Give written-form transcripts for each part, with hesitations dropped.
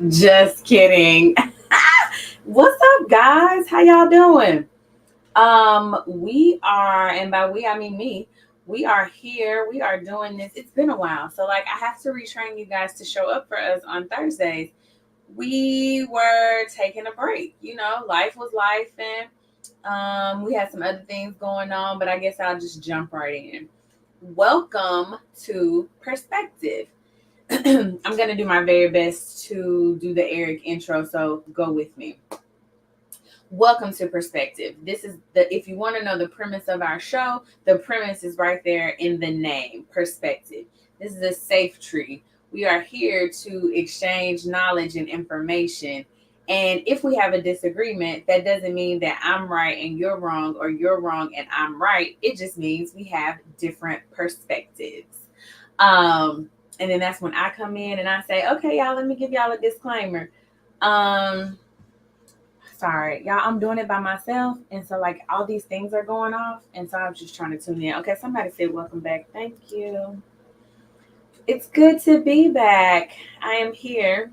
Just kidding. What's up, guys? How y'all doing? We are, and by we I mean me. We are here. We are doing this. It's been a while, so like I have to retrain you guys to show up for us on Thursdays. We were taking a break. Life was life, and we had some other things going on, but I guess I'll just jump right in. Welcome to Perspective. I'm going to do my very best to do the Eric intro, so go with me. Welcome to Perspective. This is if you want to know the premise of our show, the premise is right there in the name, Perspective. This is a safe tree. We are here to exchange knowledge and information. And if we have a disagreement, that doesn't mean that I'm right and you're wrong, or you're wrong and I'm right. It just means we have different perspectives. And then that's when I come in and I say, okay, y'all, let me give y'all a disclaimer. Sorry, y'all, I'm doing it by myself. And so, like, all these things are going off. And so I'm just trying to tune in. Okay, somebody said, welcome back. Thank you. It's good to be back. I am here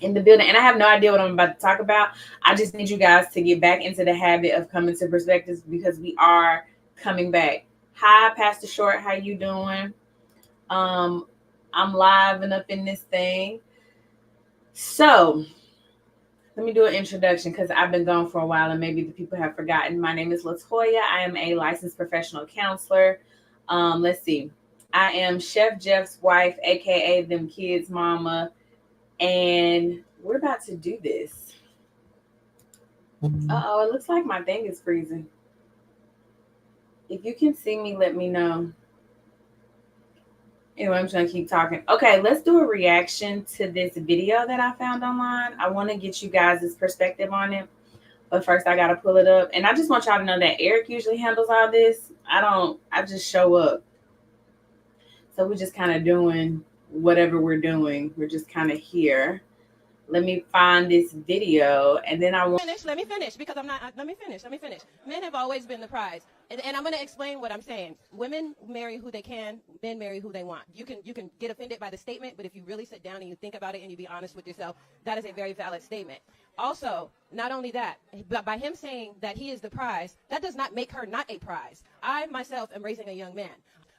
in the building. And I have no idea what I'm about to talk about. I just need you guys to get back into the habit of coming to Perspectives because we are coming back. Hi, Pastor Short. How you doing? I'm live and up in this thing. So let me do an introduction because I've been gone for a while and maybe the people have forgotten. My name is Latoya. I am a licensed professional counselor. Let's see. I am Chef Jeff's wife, aka them kids' mama, and we're about to do this. Uh-oh, it looks like my thing is freezing. If you can see me, let me know. Anyway, I'm just going to keep talking. Okay, let's do a reaction to this video that I found online. I want to get you guys' perspective on it. But first, I got to pull it up. And I just want y'all to know that Eric usually handles all this. I just show up. So we're just kind of doing whatever we're doing. We're just kind of here. Let me find this video, and then I want Let me finish because I'm not. Let me finish. Men have always been the prize, and I'm going to explain what I'm saying. Women marry who they can. Men marry who they want. You can get offended by the statement, but if you really sit down and you think about it and you be honest with yourself, that is a very valid statement. Also, not only that, but by him saying that he is the prize, that does not make her not a prize. I myself am raising a young man.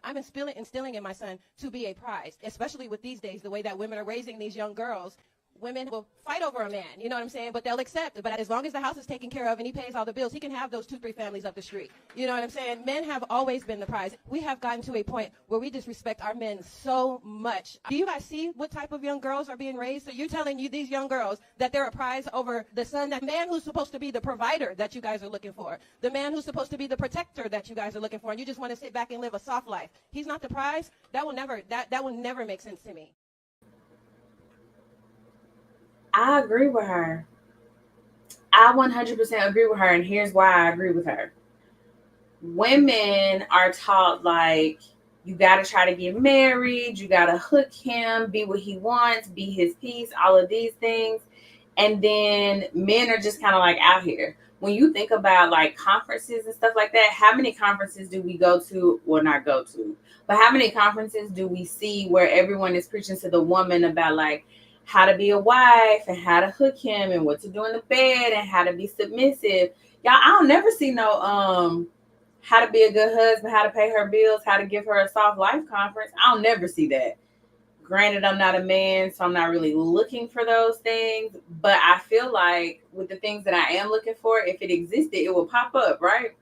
I'm instilling in my son to be a prize, especially with these days, the way that women are raising these young girls. Women will fight over a man, you know what I'm saying? But they'll accept it. But as long as the house is taken care of and he pays all the bills, he can have those 2-3 families up the street. You know what I'm saying? Men have always been the prize. We have gotten to a point where we disrespect our men so much. Do you guys see what type of young girls are being raised? So you're telling you these young girls that they're a prize over the son, that man who's supposed to be the provider that you guys are looking for, the man who's supposed to be the protector that you guys are looking for, and you just want to sit back and live a soft life. He's not the prize. That will never make sense to me. I agree with her. I 100% agree with her, and here's why I agree with her. Women are taught, like, you got to try to get married, you got to hook him, be what he wants, be his piece, all of these things. And then men are just kind of like out here. When you think about like conferences and stuff like that, how many conferences do we go to? Well, not go to, but how many conferences do we see where everyone is preaching to the woman about like how to be a wife and how to hook him and what to do in the bed and how to be submissive? Y'all, I don't never see no how to be a good husband, how to pay her bills, how to give her a soft life conference. I don't never see that. Granted, I'm not a man, so I'm not really looking for those things. But I feel like with the things that I am looking for, if it existed, it will pop up, right?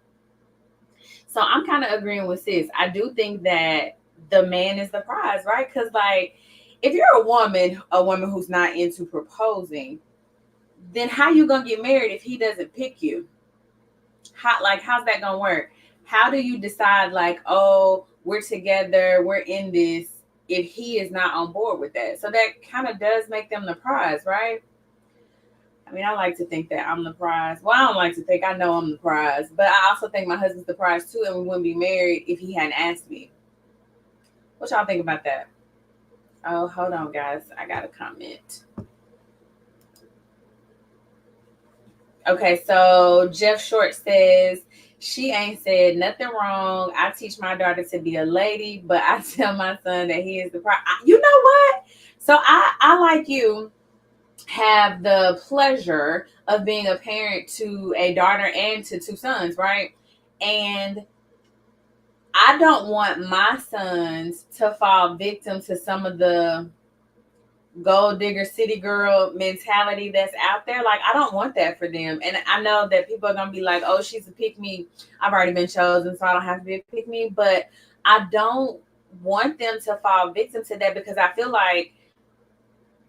So I'm kind of agreeing with sis. I do think that the man is the prize, right? Because like, if you're a woman who's not into proposing, then how you gonna get married if he doesn't pick you? How's that gonna work? How do you decide like, oh, we're together, we're in this, if he is not on board with that? So that kind of does make them the prize, right? I mean, I like to think that I'm the prize. Well, I don't like to think, I know I'm the prize, but I also think my husband's the prize too, and we wouldn't be married if he hadn't asked me. What y'all think about that? Oh, hold on, guys. I got a comment. Okay, so Jeff Short says, she ain't said nothing wrong. I teach my daughter to be a lady, but I tell my son that he is the prize. You know what? So I like you. have the pleasure of being a parent to a daughter and to two sons, right? And I don't want my sons to fall victim to some of the gold digger city girl mentality that's out there. Like, I don't want that for them. And I know that people are gonna be like, oh, she's a pick me. I've already been chosen, so I don't have to be a pick me. But I don't want them to fall victim to that, because I feel like,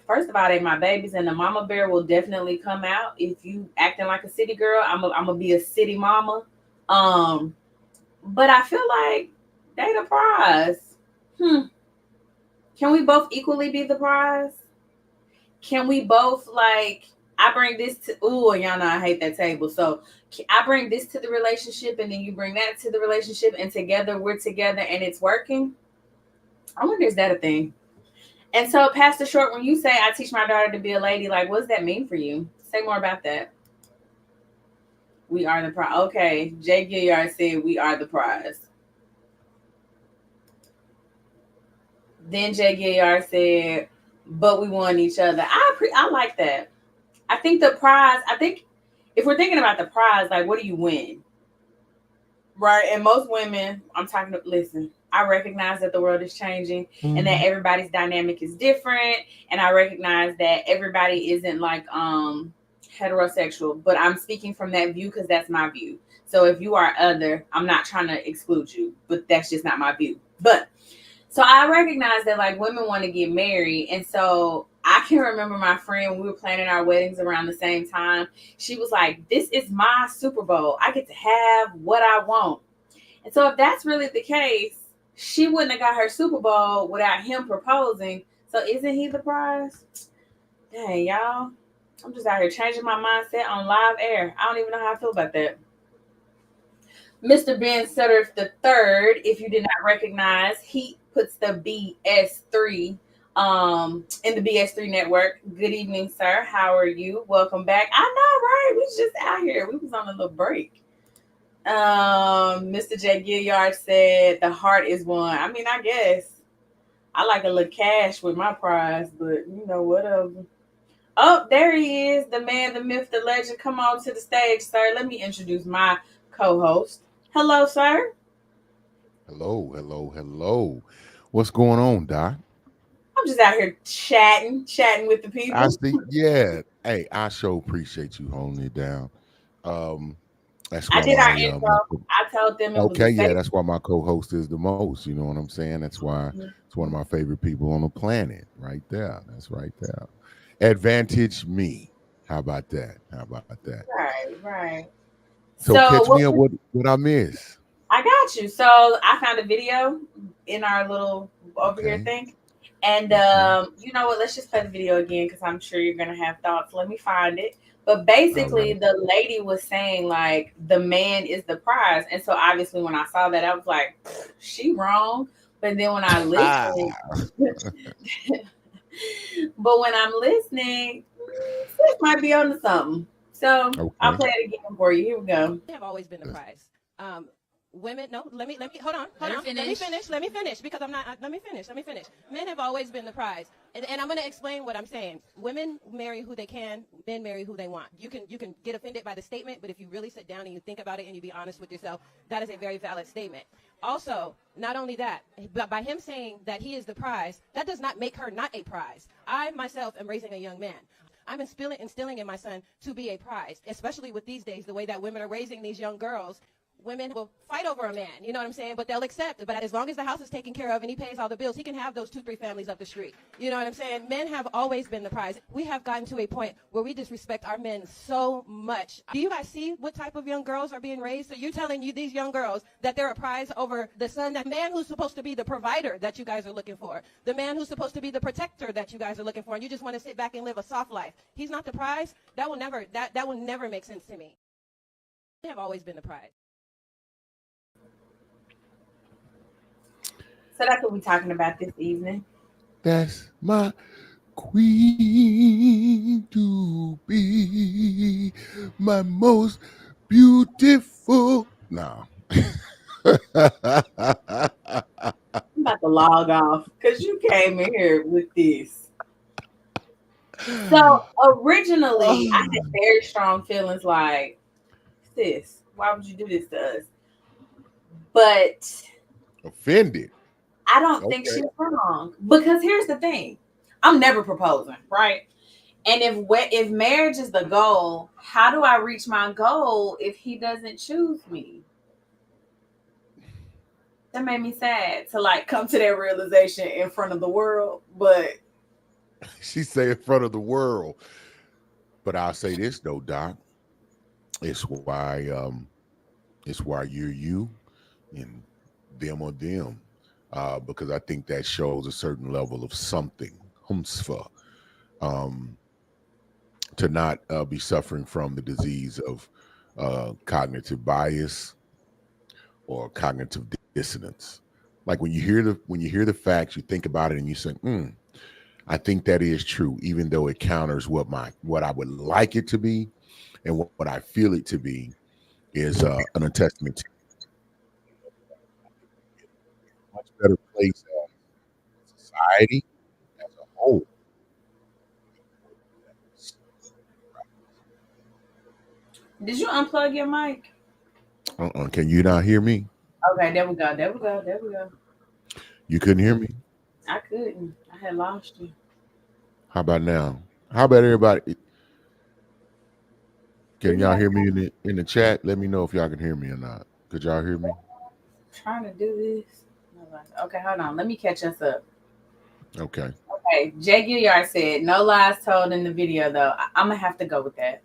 first of all, they my babies, and the mama bear will definitely come out. If you acting like a city girl, I'm gonna be a city mama. But I feel like they the prize. Can we both equally be the prize? Can we both, like, I bring this to, ooh, and y'all know I hate that table. So I bring this to the relationship, and then you bring that to the relationship, and together we're together and it's working. I wonder, is that a thing? And so, Pastor Short, when you say I teach my daughter to be a lady, like, what does that mean for you? Say more about that. We are the prize. Okay, Jay Gilliard said we are the prize. Then Jay Gilliard said, but we want each other. I like that. I think the prize, if we're thinking about the prize, like, what do you win? Right? And most women, listen, I recognize that the world is changing and that everybody's dynamic is different. And I recognize that everybody isn't like heterosexual, but I'm speaking from that view because that's my view. So if you are other, I'm not trying to exclude you, but that's just not my view. But so I recognize that, like, women want to get married. And so I can remember my friend, we were planning our weddings around the same time. She was like, this is my Super Bowl. I get to have what I want. And so if that's really the case, she wouldn't have got her Super Bowl without him proposing. So isn't he the prize? Dang, y'all. I'm just out here changing my mindset on live air. I don't even know how I feel about that. Mr. Ben Sutter III, if you did not recognize, he puts the BS3 in the BS3 network. Good evening, sir. How are you? Welcome back. I know, right? We was just out here. We was on a little break. Mr. J. Gilliard said the heart is one. I mean, I guess I like a little cash with my prize, but you know, whatever. Oh, there he is, the man, the myth, the legend. Come on to the stage, sir. Let me introduce my co-host. Hello, sir. Hello. What's going on, Doc? I'm just out here chatting with the people. I see. Yeah. Hey, I sure appreciate you holding it down. That's I why did our my intro. I told them it was okay, a yeah, safe. that's why my co-host is the most. You know what I'm saying? That's why it's one of my favorite people on the planet, right there. That's right there. Advantage me. How about that? Right. So So catch me up. What I miss? I got you. So I found a video in our little over here Okay. thing. And Okay. you know what? Let's just play the video again because I'm sure you're gonna have thoughts. Let me find it. But All basically, right. the lady was saying like the man is the prize, and so obviously when I saw that, I was like, she wrong. But then when I listened, but when I'm listening, this might be onto something. So I'll Okay. play it again for you. Here we go. Have always been the prize. Women, no, let me, hold on. Let me finish because I'm not, let me finish. Men have always been the prize. And I'm going to explain what I'm saying. Women marry who they can, men marry who they want. You can get offended by the statement, but if you really sit down and you think about it and you be honest with yourself, that is a very valid statement. Also, not only that, but by him saying that he is the prize, that does not make her not a prize. I myself am raising a young man. I'm instilling in my son to be a prize, especially with these days, the way that women are raising these young girls. Women will fight over a man, you know what I'm saying? But they'll accept it. But as long as the house is taken care of and he pays all the bills, he can have those 2-3 families up the street. You know what I'm saying? Men have always been the prize. We have gotten to a point where we disrespect our men so much. Do you guys see what type of young girls are being raised? So you're telling these young girls that they're a prize over the son, that man who's supposed to be the provider that you guys are looking for, the man who's supposed to be the protector that you guys are looking for, and you just want to sit back and live a soft life. He's not the prize. That will never make sense to me. They have always been the prize. So that's what we're talking about this evening. That's my queen to be my most beautiful. No. I'm about to log off because you came in here with this. So originally, I had very strong feelings like, sis, why would you do this to us? But Offended. I don't think Okay. she's wrong because here's the thing: I'm never proposing, right? And if marriage is the goal, how do I reach my goal if he doesn't choose me? That made me sad to like come to that realization in front of the world. But She say in front of the world. But I'll say this though, Doc. It's why you're you and them or them. Because I think that shows a certain level of something, humsfa, um, to not be suffering from the disease of cognitive bias or cognitive dissonance. Like when you hear the facts, you think about it and you say, I think that is true, even though it counters what I would like it to be and what I feel it to be is an testament to a much better place as society as a whole. did you unplug your mic? Can you not hear me? Okay, there we go. There we go. There we go. You couldn't hear me? I couldn't. I had lost you. How about now? How about everybody? Can Can y'all y'all hear me in the chat? Let me know if y'all can hear me or not. Could y'all hear me? trying to do this? Okay, hold on. Let me catch us up. Okay. Okay, Jay Gilliard said, no lies told in the video, though. I'm going to have to go with that.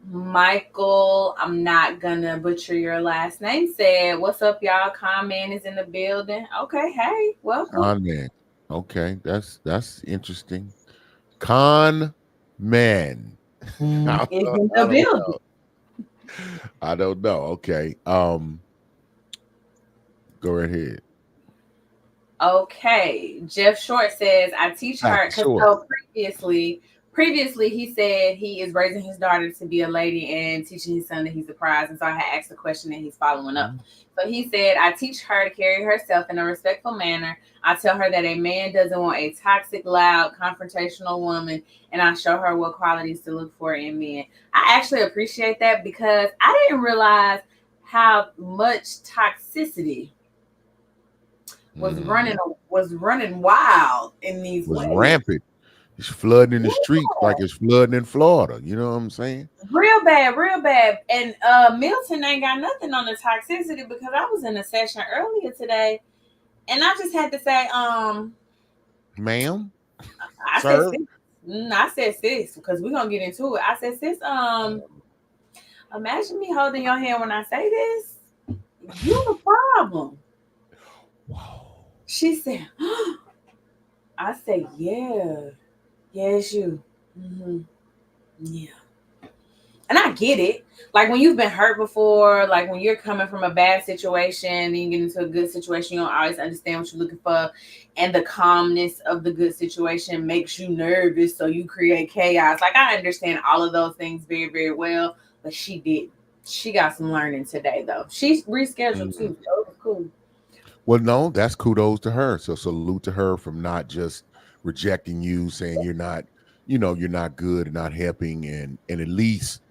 Michael, I'm not going to butcher your last name, said, what's up, y'all? Con Man is in the building. Okay, hey, welcome. Con man. Okay, that's interesting. Con man. I Is don't in the building. know. I don't know. Okay. Go right ahead. Okay. Jeff Short says, I teach her because Sure. so previously he said he is raising his daughter to be a lady and teaching his son that he's a prize. And so I had asked the question and he's following up. So he said, I teach her to carry herself in a respectful manner. I tell her that a man doesn't want a toxic, loud, confrontational woman, and I show her what qualities to look for in men. I actually appreciate that because I didn't realize how much toxicity was running wild in these was ways. rampant. It's flooding in the streets like it's flooding in Florida. You know what I'm saying? Real bad, real bad. And Milton ain't got nothing on the toxicity because I was in a session earlier today and I just had to say, Ma'am? I Sir? said sis. I said sis, because we're gonna get into it. I said, sis, imagine me holding your hand when I say this. You the problem. Wow. She said, I say, yeah. Yes, you. Mm-hmm. Yeah. And I get it. Like when you've been hurt before, like when you're coming from a bad situation and you get into a good situation, you don't always understand what you're looking for. And the calmness of the good situation makes you nervous. So you create chaos. Like I understand all of those things very, very well. But she did. She got some learning today, though. She rescheduled too. So it was cool. Well, no, that's kudos to her. So salute to her from not just rejecting you, saying you're not, you're not good and not helping, and at least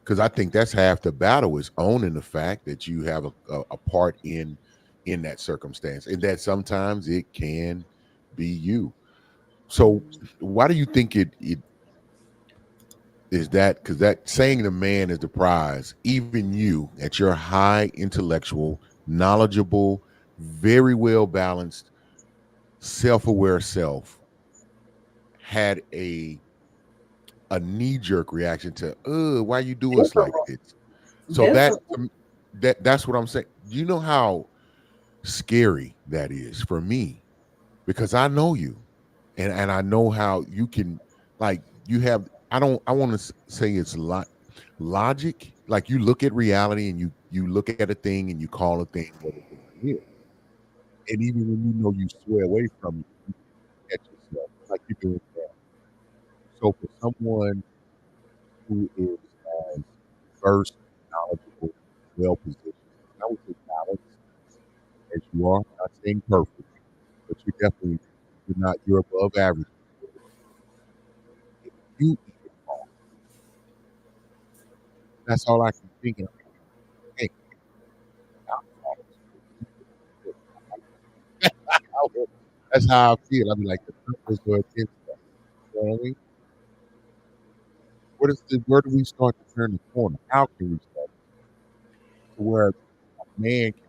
because I think that's half the battle is owning the fact that you have a part in that circumstance, and that sometimes it can be you. So why do you think it is that? Because that saying the man is the prize, even you at your high intellectual, knowledgeable, very well balanced, self-aware self had a knee-jerk reaction to why you do us like this. So that's what I'm saying. You know how scary that is for me because I know you and I know how you can like you have I want to say it's logic, like you look at reality and you look at a thing and you call a thing what it is. And even when you know you sway away from it, you at yourself like you're doing that. So for someone who is as versed, knowledgeable, well positioned, I would say balanced as you are, not saying perfect, but you're above average. You eat it all. That's all I can think of. Hey, alcohol is good. That's how I feel. I be like, the numbers are against us. You know what I mean? Where do we start to turn the corner? How can we start to where a man can?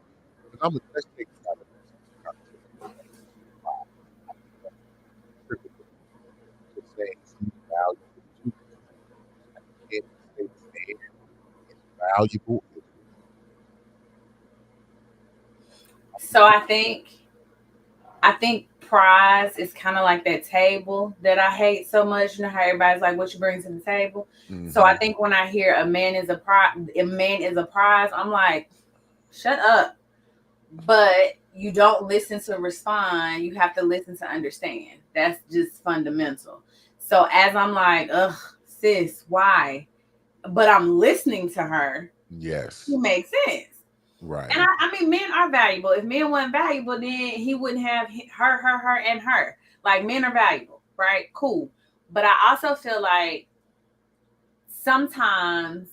Because let's take it out of this conversation. I think that's trivial to say he's valuable too. I can't say the man is valuable. So I think prize is kind of like that table that I hate so much. You know how everybody's like, "What you bring to the table?" So I Mm-hmm. think when I hear a man is a prize, I'm like, shut up. But you don't listen to respond. You have to listen to understand. That's just fundamental. So as I'm like, ugh, sis, why? But I'm listening to her. Yes. It makes sense. Right. And I mean, men are valuable. If men weren't valuable, then he wouldn't have her, and her. Like men are valuable, right? Cool. But I also feel like sometimes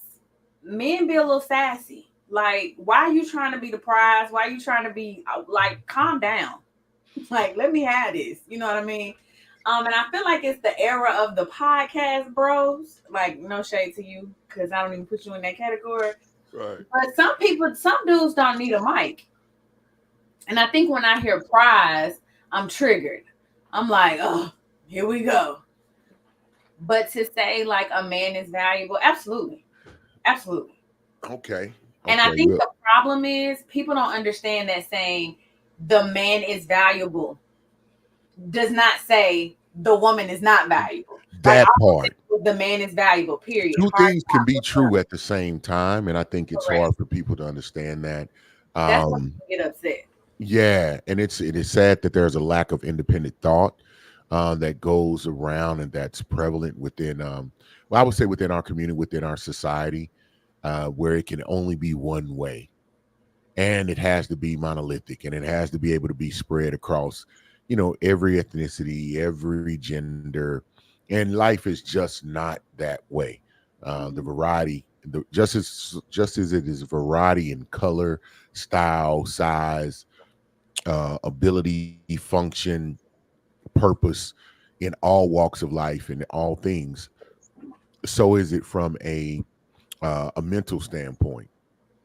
men be a little sassy. Like, why are you trying to be the prize? Why are you trying to be like, calm down? Like, let me have this. You know what I mean? And I feel like it's the era of the podcast bros. Like, no shade to you, because I don't even put you in that category. Right. But some dudes don't need a mic. And I think when I hear prize, I'm triggered. I'm like, oh, here we go. But to say like a man is valuable, absolutely. Absolutely. Okay. And I Okay. think Well, the problem is people don't understand that saying the man is valuable does not say the woman is not valuable. Like, that part. the man is valuable, period. Two Hard things can stop. be What's up? true at the same time, and I think it's Correct. hard for people to understand that. That's why Um, people get upset. yeah, and it is sad that there's a lack of independent thought that goes around and that's prevalent within well, I would say within our community, within our society, where it can only be one way. And it has to be monolithic and it has to be able to be spread across, every ethnicity, every gender. And life is just not that way. The Mhm. variety, just as it is variety in color, style, size, ability, function, purpose in all walks of life and all things. So is it from a mental standpoint.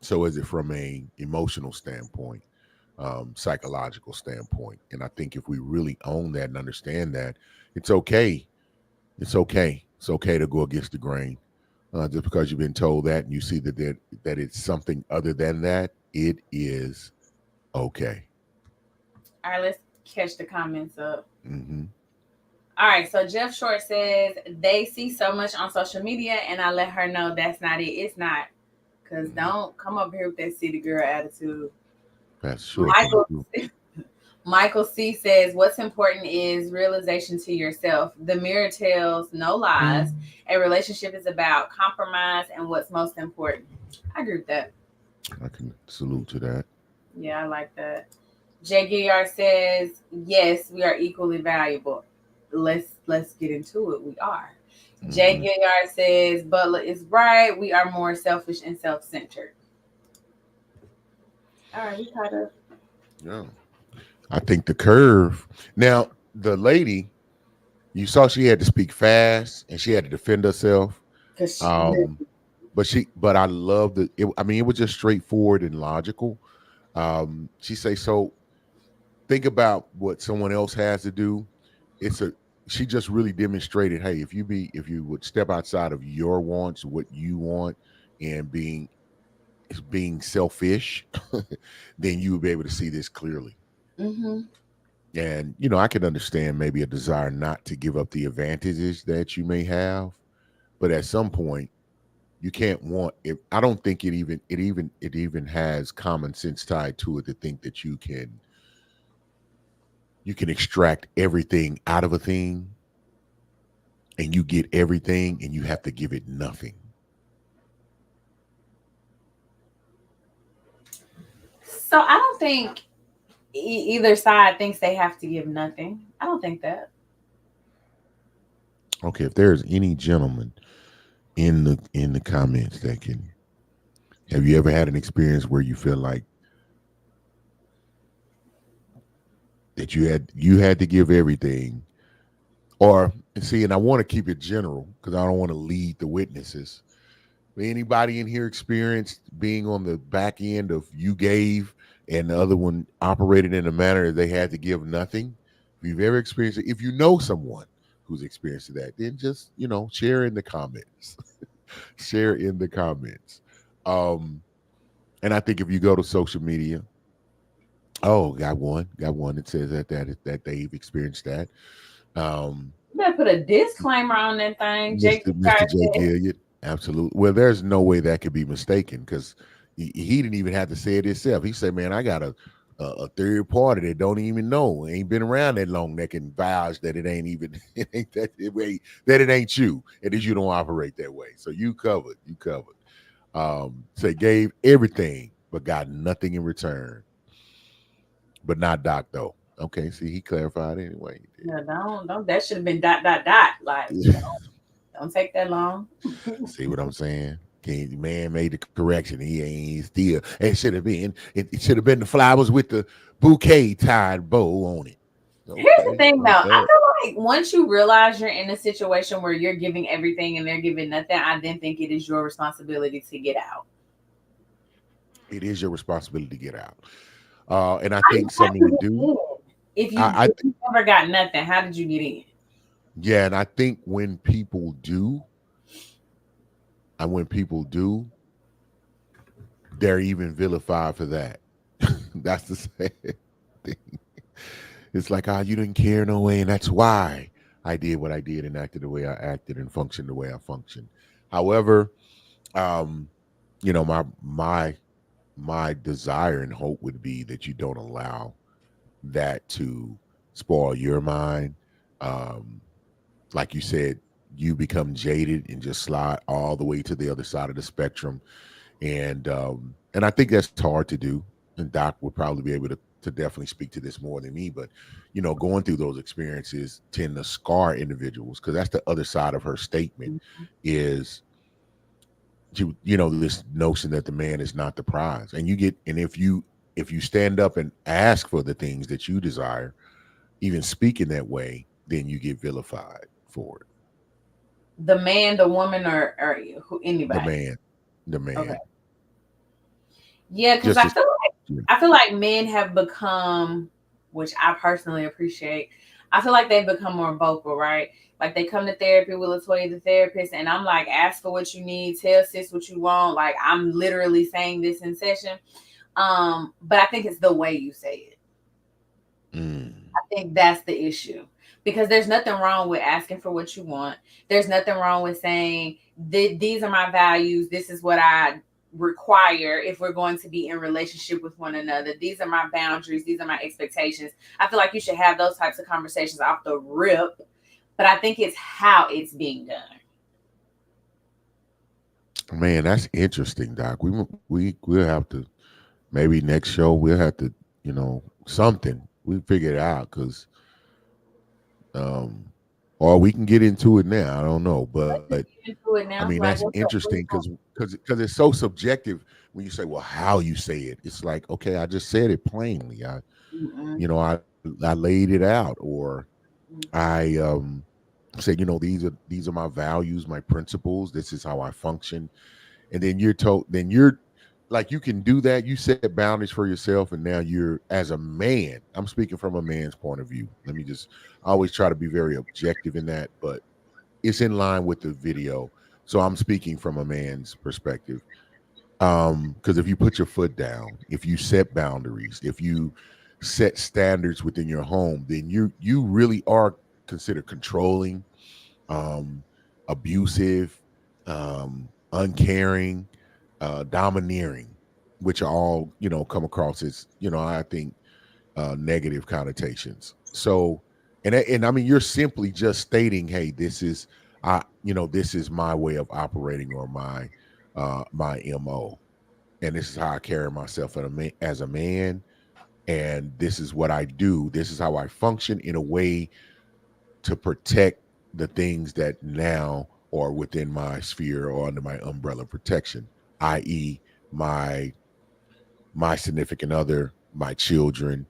So is it from a emotional standpoint, psychological standpoint. And I think if we really own that and understand that, it's okay. It's okay. It's okay to go against the grain. Just because you've been told that and you see that it's something other than that, it is okay. All right, let's catch the comments up. Hmm. All right, so Jeff Short says they see so much on social media, and I let her know that's not it. It's not, because Hmm. don't come up here with that city girl attitude. That's sure Michael true. Michael C says what's important is realization to yourself. The mirror tells no lies. A relationship is about compromise and what's most important. I agree with that. I can salute to that. Yeah, I like that. JGR says yes, we are equally valuable. Let's get into it. We are. Hmm. JGR says Butler is right. We are more selfish and self-centered. All right, we caught up. Yeah. I think the curve. Now, the lady, you saw she had to speak fast and she had to defend herself. Cause Um, but I love I mean, it was just straightforward and logical. She say, so think about what someone else has to do. It's a She just really demonstrated, hey, if you would step outside of your wants, what you want, and being selfish, then you would be able to see this clearly. mm-hmm. And I can understand maybe a desire not to give up the advantages that you may have, but at some point you can't want it. I don't think it even has common sense tied to it to think that you can extract everything out of a thing and you get everything and you have to give it nothing. So I don't think either side thinks they have to give nothing. I don't think that. Okay, if there's any gentleman in the comments that can, have you ever had an experience where you feel like that you had to give everything, or see, and I want to keep it general because I don't want to lead the witnesses. Anybody in here experienced being on the back end of you gave and the other one operated in a manner that they had to give nothing? If you've ever experienced it, if you know someone who's experienced that, then just share in the comments. Share in the comments. Um, and I think if you go to social media, oh, got one that says that they've experienced that. Um, You better put a disclaimer on that thing, Jake. Mr. J. Gilliard, absolutely. Well, there's no way that could be mistaken because he didn't even have to say it himself. He said, "Man, I got a third party that don't even know, ain't been around that long, that can vouch that it ain't even it ain't that it ain't you, and that you don't operate that way. So you covered, you covered. So gave everything but got nothing in return, but not Doc though. Okay, see, he clarified anyway. No, don't. That should have been dot dot dot. Like, don't take that long. See what I'm saying? The man made the correction. He ain't still. It should have been. It should have been the flowers with the bouquet tied bow on it. Okay, Here's the thing, though. like I that. feel like once you realize you're in a situation where you're giving everything and they're giving nothing, I then think it is your responsibility to get out. It is your responsibility to get out. And I How think how some you men get do. in? If you I if you never got nothing, how did you get in? Yeah, and I think when people do, and when people do, they're even vilified for that. That's the sad thing. It's like, you didn't care no way, and that's why I did what I did and acted the way I acted and functioned the way I functioned. However, um, my desire and hope would be that you don't allow that to spoil your mind. Um, like you said, you become jaded and just slide all the way to the other side of the spectrum, and I think that's hard to do. And Doc would probably be able to definitely speak to this more than me. But going through those experiences tend to scar individuals because that's the other side of her statement is this notion that the man is not the prize, and if you stand up and ask for the things that you desire, even speak in that way, then you get vilified for it. The man, the woman, or you, who The anybody? man, the Okay. man, Yeah, because just I as feel like I feel like men have become, which I personally appreciate. I feel like they've become more vocal, right? Like they come to therapy with Latoya the therapist, and I'm like, ask for what you need, tell sis what you want. Like I'm literally saying this in session. But I think it's the way you say it. mm, I think that's the issue. Because there's nothing wrong with asking for what you want. There's nothing wrong with saying, these are my values. This is what I require if we're going to be in relationship with one another. These are my boundaries. These are my expectations. I feel like you should have those types of conversations off the rip. But I think it's how it's being done. man, that's interesting, Doc. We'll have to, maybe next show we'll have to, something we figure it out because um or we can get into it now. I don't know, Let's but just get into it I now. mean that's Like, what's up? interesting What's up? because it's so subjective when you say, well, how you say it. It's like, okay, I just said it plainly. Mm-mm. I laid it out, or Mm-mm. I said, these are my values, my principles. This is how I function. And then you're like, you can do that. You set boundaries for yourself, and now you're, as a man, I'm speaking from a man's point of view. I always try to be very objective in that, but it's in line with the video. So I'm speaking from a man's perspective. Because if you put your foot down, if you set boundaries, if you set standards within your home, then you really are considered controlling, um, abusive, uncaring, domineering, which are all come across as I think negative connotations. So, and I mean, you're simply just stating, hey, this is my way of operating, or my mo, and this is how I carry myself as a man, and this is what I do. This is how I function in a way to protect the things that now are within my sphere or under my umbrella of protection, i.e., my my significant other, my children,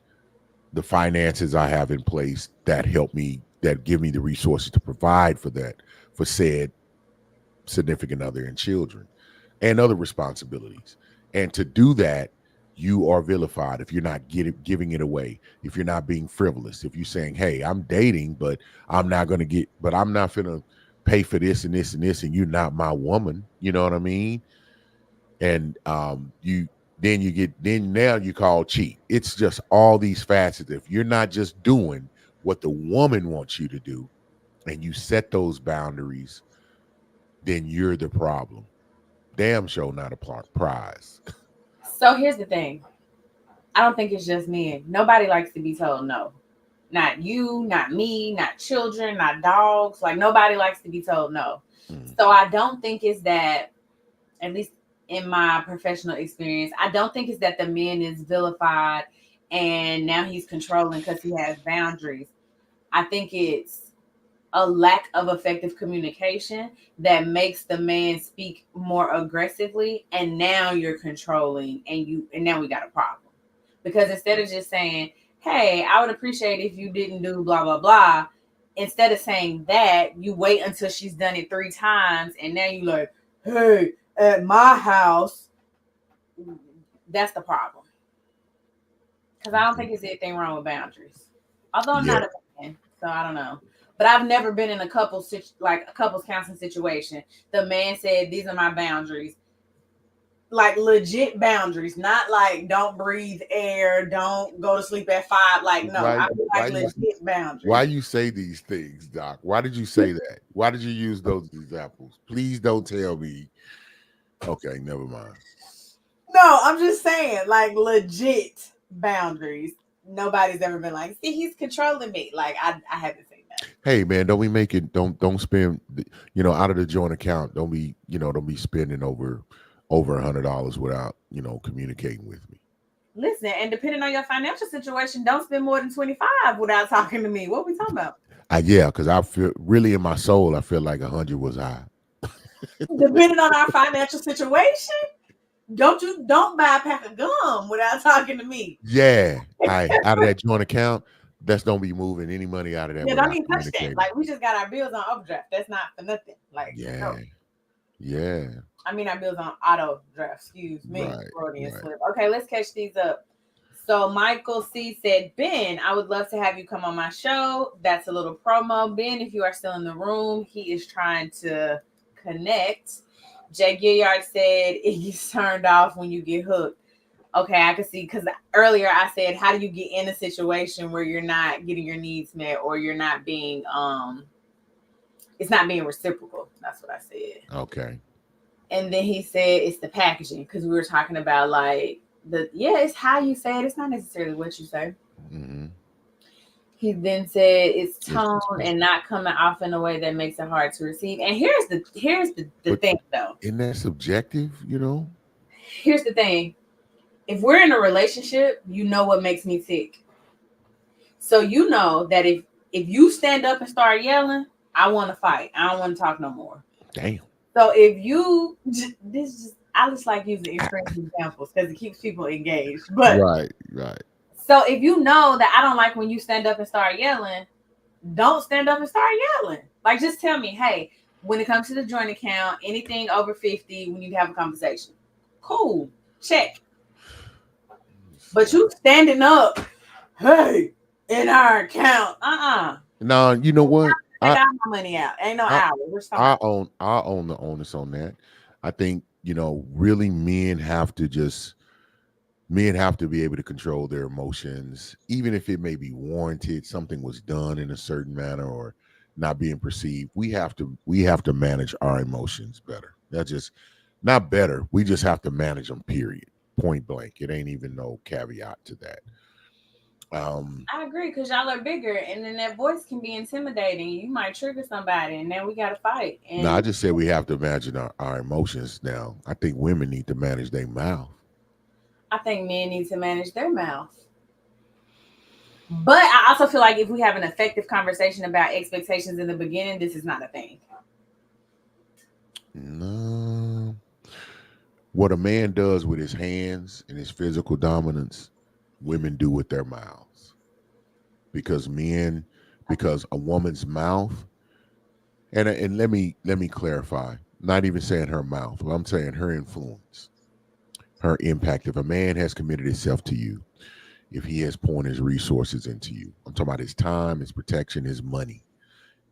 the finances I have in place that help me, that give me the resources to provide for that, for said significant other and children, and other responsibilities. And to do that, you are vilified if you're not giving it away, if you're not being frivolous, if you're saying, hey, I'm dating, but I'm not going to get, but I'm not going to pay for this and this and this, and you're not my woman. You know what I mean? And you then you get, then now you call cheat. It's just all these facets. If you're not just doing what the woman wants you to do and you set those boundaries, then you're the problem. Damn show not a prize. So here's the thing. I don't think it's just men. Nobody likes to be told no. Not you, not me, not children, not dogs. Like nobody likes to be told no. So I don't think it's that, at least in my professional experience, I don't think it's that the man is vilified and now he's controlling because he has boundaries. I think it's a lack of effective communication that makes the man speak more aggressively, and now you're controlling, and now we got a problem. Because instead of just saying, hey, I would appreciate if you didn't do blah blah blah, instead of saying that, you wait until she's done it 3 times, and now you like, hey, at my house. That's the problem. Because I don't think there's anything wrong with boundaries. Although I'm not a man, so I don't know. But I've never been in a couples counseling situation. The man said, these are my boundaries. Like legit boundaries, not like don't breathe air, don't go to sleep at 5. Like, no, I feel like legit boundaries. Why you say these things, Doc? Why did you say that? Why did you use those examples? Please don't tell me. Okay, never mind. No, I'm just saying, like legit boundaries. Nobody's ever been like, see, he's controlling me. Like I haven't seen that. Hey man, don't we make it? Don't spend, out of the joint account. Don't be spending over $100 without communicating with me. Listen, and depending on your financial situation, don't spend more than 25 without talking to me. What are we talking about? Yeah, because I feel really in my soul, I feel like 100 was high. Depending on our financial situation, don't buy a pack of gum without talking to me. Yeah, out of that joint account, that's don't be moving any money out of that. Yeah, don't even touch that. Like we just got our bills on overdraft. That's not for nothing. Like yeah. I mean, our bills on auto draft. Excuse me, Freudian slip. Okay, let's catch these up. So Michael C said, Ben, I would love to have you come on my show. That's a little promo. Ben, if you are still in the room, he is trying to connect. Jay Gilliard said it gets turned off when you get hooked. Okay, I can see, because earlier I said, how do you get in a situation where you're not getting your needs met or you're not being it's not being reciprocal? That's what I said. Okay. And then he said it's the packaging, because we were talking about like it's how you say it. It's not necessarily what you say. Mm-hmm. He then said it's tone and not coming off in a way that makes it hard to receive. And here's the thing, though. Isn't that subjective? Here's the thing. If we're in a relationship, you know what makes me tick. So you know that if you stand up and start yelling, I want to fight. I don't want to talk no more. Damn. So if you I just like using extreme examples because it keeps people engaged. But right. So if you know that I don't like when you stand up and start yelling, don't stand up and start yelling. Like, just tell me, hey, when it comes to the joint account, anything over 50, we need to have a conversation. Cool. Check. But you standing up, hey, in our account, No, you know what? I got my money out. Ain't no hour. I own the onus on that. I think, really men have to be able to control their emotions, even if it may be warranted, something was done in a certain manner or not being perceived. We have to manage our emotions better. That's just not better. We just have to manage them, period. Point blank. It ain't even no caveat to that. I agree, because y'all are bigger, and then that voice can be intimidating. You might trigger somebody, and then we got to fight. No, I just said we have to manage our emotions now. I think women need to manage their mouth. I think men need to manage their mouth. But I also feel like if we have an effective conversation about expectations in the beginning, this is not a thing. No. What a man does with his hands and his physical dominance, women do with their mouths. Because because a woman's mouth, and let me clarify, not even saying her mouth, but I'm saying her influence, her impact. If a man has committed himself to you, if he has poured his resources into you, I'm talking about his time, his protection, his money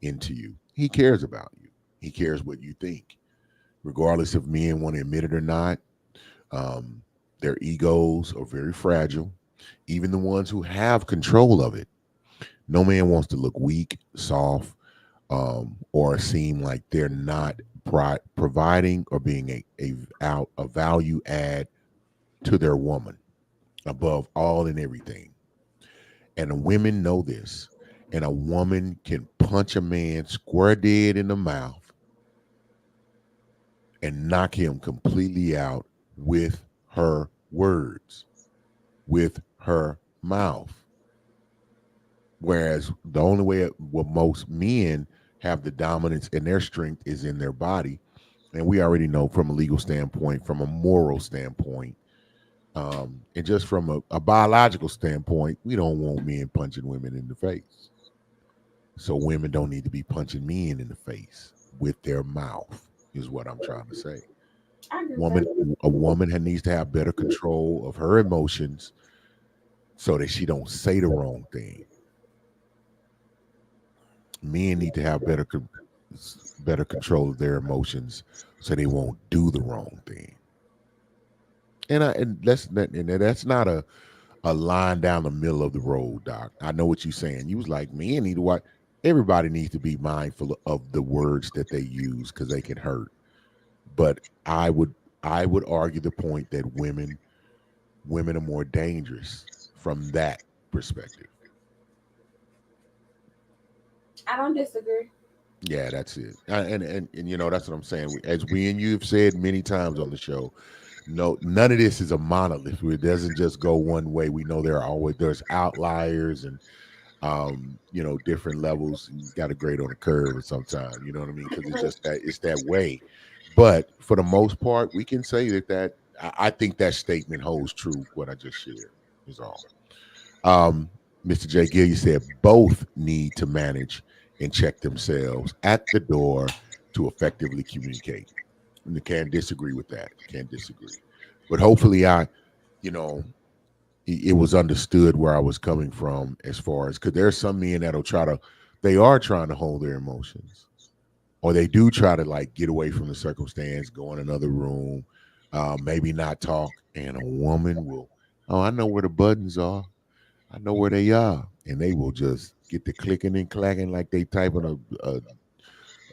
into you. He cares about you. He cares what you think, regardless if men want to admit it or not. Um, their egos are very fragile. Even the ones who have control of it. No man wants to look weak, soft, or seem like they're not providing or being a value add to their woman above all and everything. And women know this. And a woman can punch a man square dead in the mouth and knock him completely out with her words, with her mouth. Whereas the only way what most men have the dominance and their strength is in their body. And we already know from a legal standpoint, from a moral standpoint, and just from a biological standpoint, we don't want men punching women in the face. So women don't need to be punching men in the face with their mouth, is what I'm trying to say. A woman needs to have better control of her emotions so that she don't say the wrong thing. Men need to have better control of their emotions so they won't do the wrong thing. And that's not a line down the middle of the road, Doc. I know what you're saying. You was like, men need to watch. Everybody needs to be mindful of the words that they use because they can hurt. But I would argue the point that women are more dangerous from that perspective. I don't disagree. Yeah, that's it. And that's what I'm saying. As we and you have said many times on the show, no, none of this is a monolith. It doesn't just go one way. We know there's outliers and different levels. You got to grade on a curve at some time. You know what I mean? Because it's that way. But for the most part, we can say I think that statement holds true. What I just shared is all. Mr. J. Gill, you said both need to manage and check themselves at the door to effectively communicate. And I can't disagree with that. Can't disagree. But hopefully, it was understood where I was coming from as far as because there are some men they are trying to hold their emotions, or they do try to like get away from the circumstance, go in another room, maybe not talk, and a woman will, oh, I know where the buttons are. I know where they are, and they will just get the clicking and clacking like they typing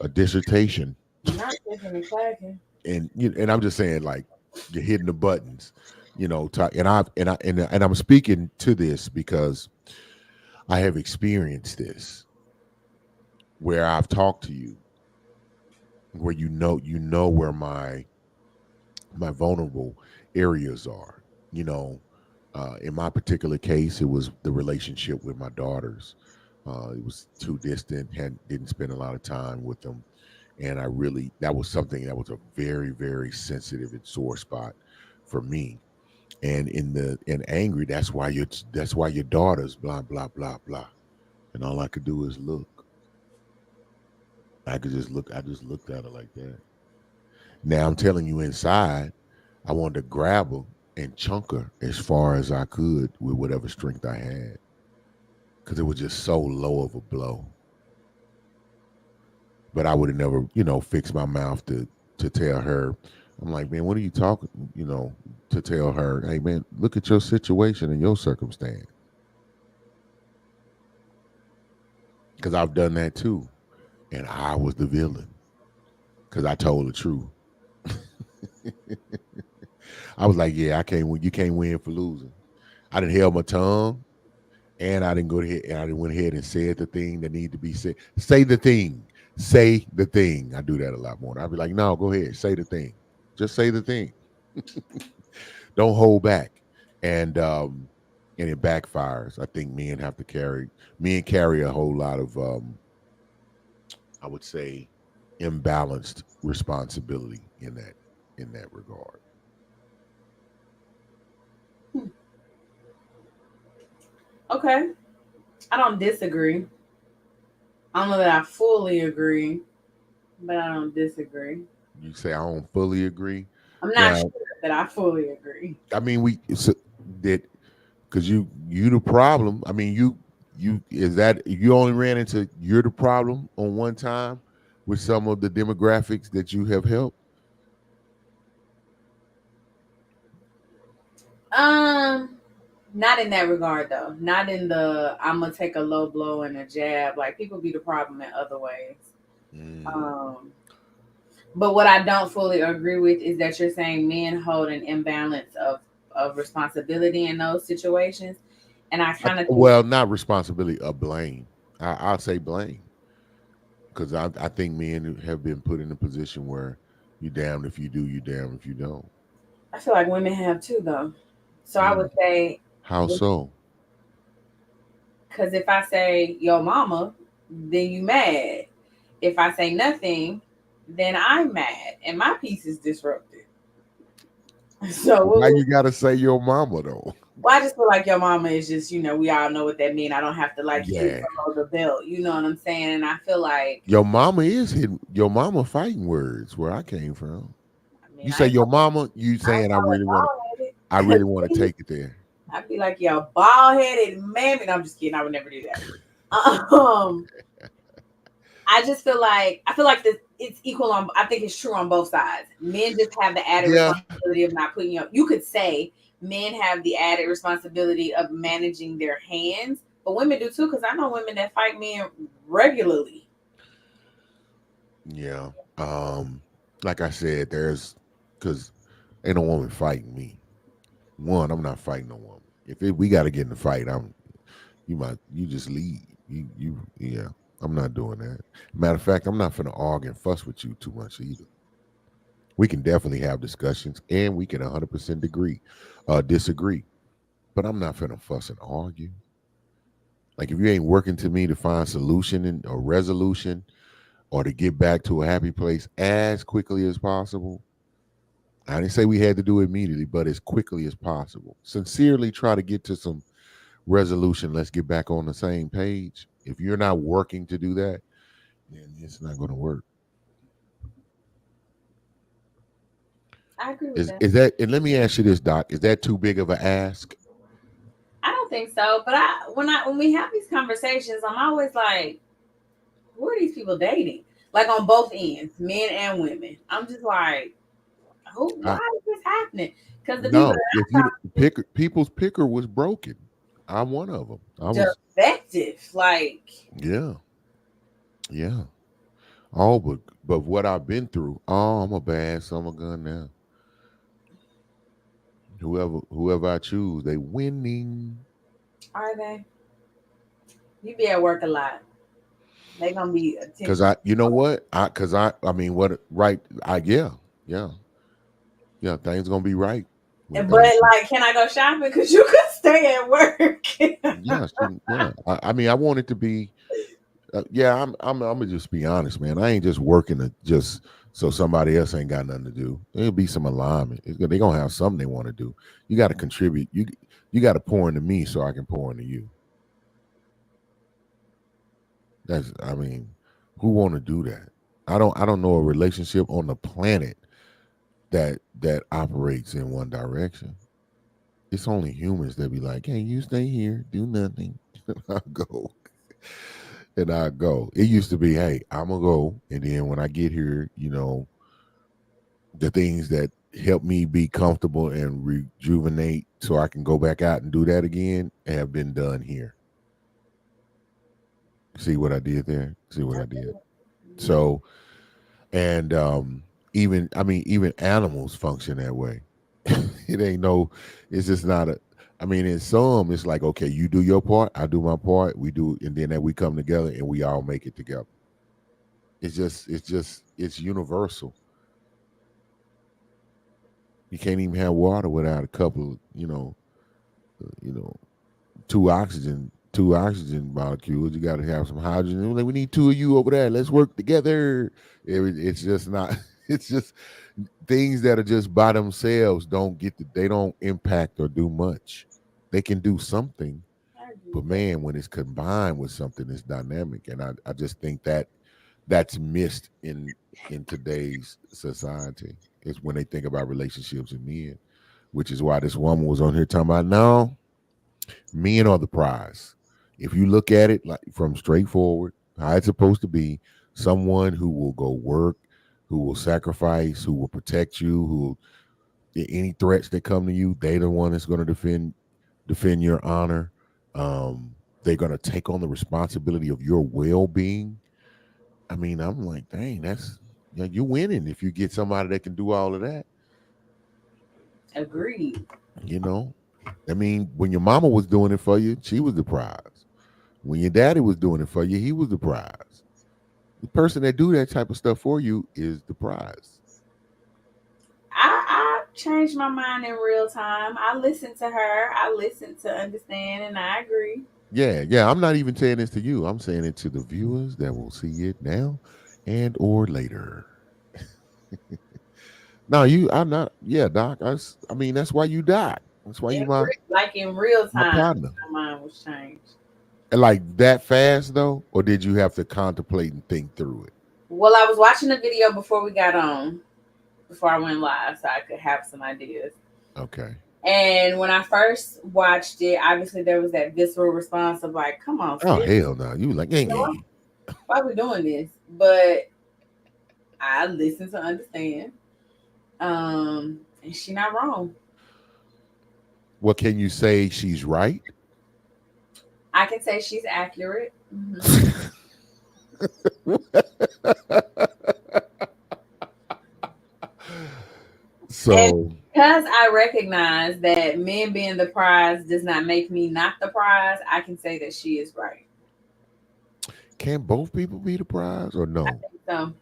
a dissertation. Not clicking and clacking. And I'm just saying, like, you're hitting the buttons, and I'm speaking to this because I have experienced this where I've talked to you, where you know where my vulnerable areas are, in my particular case, it was the relationship with my daughters. It was too distant, didn't spend a lot of time with them. And that was something that was a very, very sensitive and sore spot for me. And in angry, that's why your daughters, blah, blah, blah, blah. And all I could do is look. I just looked at her like that. Now I'm telling you inside, I wanted to grab her and chunk her as far as I could with whatever strength I had. Because it was just so low of a blow. But I would have never, fixed my mouth to tell her. I'm like, man, what are you talking, to tell her, hey, man, look at your situation and your circumstance. Because I've done that too. And I was the villain. Because I told the truth. I was like, yeah, you can't win for losing. I didn't held my tongue, and I didn't go ahead and I didn't went ahead and said the thing that needed to be said. Say the thing. Say the thing. I do that a lot more. I'd be like, no, go ahead, say the thing. Just say the thing. Don't hold back. And and it backfires. I think men carry a whole lot of I would say imbalanced responsibility in that regard. Okay. I don't disagree. I don't know that I fully agree, but I don't disagree. You say I don't fully agree. I'm not sure Now, that I fully agree. I mean, that because you the problem. I mean, you is that you only ran into you're the problem on one time with some of the demographics that you have helped. Um, Not in that regard though. Not in the I'm gonna take a low blow and a jab. Like people be the problem in other ways. Mm. Um, but what I don't fully agree with is that you're saying men hold an imbalance of responsibility in those situations, and I kind of think Well, not responsibility, a blame. I'll say blame because I think men have been put in a position where you damned if you do, you damned if you don't. I feel like women have too though. So I would Mm. say How so? because if I say yo mama, then you mad. If I say nothing, then I'm mad and my peace is disrupted. So Why you gotta say your mama though? well, I just feel like your mama is just, we all know what that means. I don't have to like hit Yeah, below the belt. You know what I'm saying? And I feel like, your mama is hitting your mama fighting words where I came from. I mean, You say your mama, you I ain't saying call her I bald really want to headed. take it there. I'd be like, yo, bald headed mammy. No, I'm just kidding. I would never do that. Um, I feel like this it's equal on I think it's true on both sides. Men just have the added Yeah, responsibility of not putting up. You could say men have the added responsibility of managing their hands, but women do too, because I know women that fight men regularly. yeah. Like I said, there's because ain't no woman fighting me. One, I'm not fighting no woman. We got to get in the fight, you just leave. Yeah. I'm not doing that. Matter of fact, I'm not finna argue and fuss with you too much either. We can definitely have discussions, and we can 100% disagree. But I'm not finna fuss and argue. Like if you ain't working to me to find solution and or resolution or to get back to a happy place as quickly as possible. I didn't say we had to do it immediately, but as quickly as possible. Sincerely try to get to some resolution. Let's get back on the same page. If you're not working to do that, then it's not going to work. I agree with Is that. is that? And let me ask you this, Doc. Is that too big of an ask? I don't think so, but when we have these conversations, I'm always like, who are these people dating? Like on both ends, men and women. I'm just like, who? Why I, is this happening? Because the people no. If you people's picker was broken, I'm one of them. I that was. are defective, like Yeah, yeah. Oh, but what I've been through. Oh, I'm a bad summer gun now. Whoever I choose, they winning. are they? You be at work a lot. They gonna be Cause attention. you know what? I mean, what? Right? Yeah, yeah. Things gonna be right when But things. like, can I go shopping? Because you could stay at work. Yeah. I mean, I want it to be. Yeah, I'm gonna just be honest, man. I ain't just working to just so somebody else ain't got nothing to do. There'll be some alignment. They gonna have something they want to do. You got to contribute. You got to pour into me so I can pour into you. I mean, who want to do that? I don't know a relationship on the planet that operates in one direction. It's only humans that be like, "Hey, you stay here, do nothing." I go and I go. It used to be, "Hey, I'm gonna go," and then when I get here, the things that help me be comfortable and rejuvenate, so I can go back out and do that again, have been done here. See what I did there? See what I did? So and even I mean even animals function that way. It ain't no it's just not a I mean in some it's like okay you do your part, I do my part, we do, and then that we come together and we all make it together. It's universal. You can't even have water without a couple, you know two oxygen molecules. You got to have some hydrogen. Like, we need two of you over there. Let's work together. It's just not. It's just things that are just by themselves they don't impact or do much. They can do something, but man, when it's combined with something, it's dynamic. And I just think that that's missed in today's society. Is when they think about relationships and men, which is why this woman was on here talking about, no, men are the prize. If you look at it like from straightforward, how it's supposed to be, someone who will go work, who will sacrifice, who will protect you, who any threats that come to you, they the one that's going to defend your honor. They're going to take on the responsibility of your well-being. I mean, I'm like, dang, you're winning if you get somebody that can do all of that. Agreed. You know, I mean, when your mama was doing it for you, she was the prize. When your daddy was doing it for you, he was the prize. The person that do that type of stuff for you is the prize. I changed my mind in real time. I listened to her. I listened to understand, and I agree. Yeah. I'm not even saying this to you. I'm saying it to the viewers that will see it now and or later. No, I'm not. Yeah, Doc. I mean, that's why you died. That's why you like in real time. Partner. My mind was changed. And like that fast though, or did you have to contemplate and think through it? Well, I was watching the video before we got on, before I went live, so I could have some ideas. Okay. And when I first watched it, obviously there was that visceral response of like, "Come on, oh hell no!" You like, why are we doing this? But I listened to understand. And she's not wrong. Well, can you say she's right? I can say she's accurate. Mm-hmm. So, and because I recognize that men being the prize does not make me not the prize, I can say that she is right. Can both people be the prize or no? I think so.